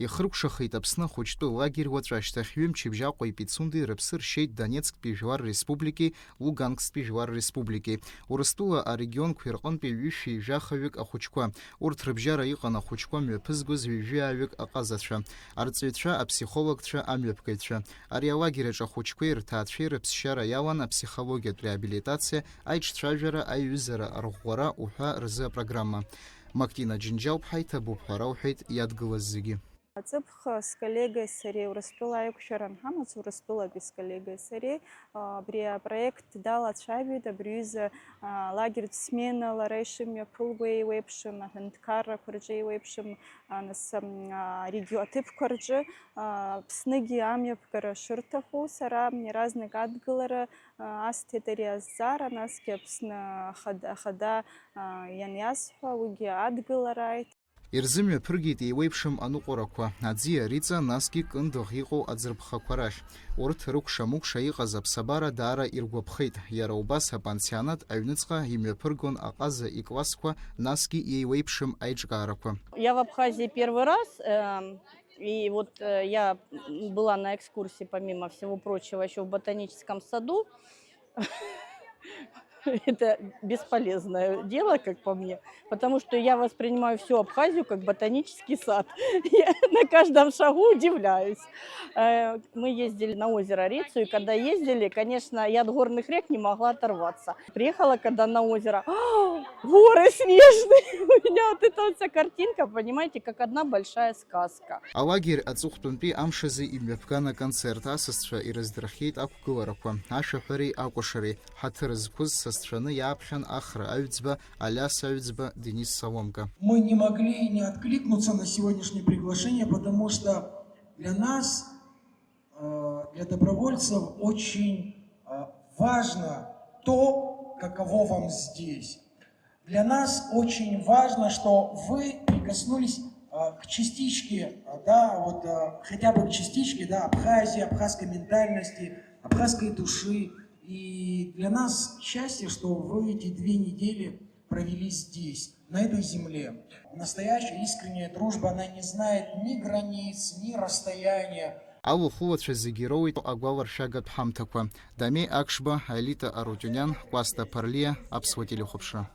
Ихрыкшахеит Аԥсны ахәыҷтәы лагерь ашьҭахь ҩымчыбжьаҟа Пицунди рыԥсы ршьеит Донецктәи Жәлар Республики, Лугансктәи Жәлар Республики. Урыстәыла арегионқәа ирҟынтәи ҩышәи жәахаҩык ахәыҷқәа. Урҭ рыбжьара иҟан ахәыҷқәа мҩаԥызгоз ҩажәаҩык аҟазацәа. Арҵаҩцәа, аԥсихологцәа, амҩаԥгаҩцәа. Ари алагераҿ ахәыҷқәеи рҭаацәеи рыԥсшьара иалан апсихологиатә реабилитациа, аиҿцәажәара, аиҩызара арӷәӷәара уҳәа рзы апрограмма. Мактина Џьынџьал-ԥҳа иҭабуп ҳәа рауҳәеит иадгылаз зегьы. Аҵыԥх сколлегаи сареи Урыстәыла аиқәшәара анҳамац, Урыстәылатәи сколлегаи сареи абри апроект далацәажәеит, абри аҩыза лагертә смена лара ишымҩаԥылго еиуеиԥшым, аҳәынҭқаррақәа рҿы еиуеиԥшым, нас аҭыԥқәа рҿы Аԥсныгьы амҩаԥгара шырҭаху, сара иаразнак адгылара асҭеит ари азҵаара, насгьы Аԥсны ахада ианиасҳәа, уигьы адгыларааит. Ирзымҩаԥыргеит еиуеиԥшым аныҟәарақәа, аӡиа риҵа, насгьы кындыӷ иҟоу аӡырԥхақәа рахь. Урҭ рыкәша-мыкәша иҟаз аԥсабара даара иргәаԥхеит. Иара убас апансионат аҩныҵҟа имҩаԥыргон аҟаза иклассқәа, насгьы еиуеиԥшым аиҿкаарақәа. Я в Абхазии первый раз, и вот я была на экскурсии, помимо всего прочего, еще в ботаническом саду. Это бесполезное дело, как по мне, потому что я воспринимаю всю Абхазию как ботанический сад. Я на каждом шагу удивляюсь. Мы ездили на озеро Рицу, и когда ездили, конечно, я от горных рек не могла оторваться. Приехала когда на озеро, горы снежные! У меня вот эта вся картинка, понимаете, как одна большая сказка. Алагер аҵыхәтәантәи амшазы имҩаԥган аконцерт асасцәа ираздырхьеит ақәгыларақәа, ашәаҳәареи акәашареи, ҳаҭыр зқәыз сасцәаны иааԥхьан Ахра аҩӡба, Алиас аҩӡба, Денис Соломка. Мы не могли не откликнуться на сегодняшнее приглашение, потому что для нас, для добровольцев, очень важно то, каково вам здесь. Для нас очень важно, что вы прикоснулись к частичке, да, вот хотя бы к частичке, да, Абхазии, абхазской ментальности, абхазской души. И для нас счастье, что вы эти 2 недели провели здесь, на этой земле. Настоящая искренняя дружба, она не знает ни границ, ни расстояния. Алухулацәа зегьы роуит агәаларшәагатә ҳамҭақәа. Дамеи Акшба, Аелита Арутюниан, Кәасҭа Ԥарлиа, Аԥсуа телехәаԥшра.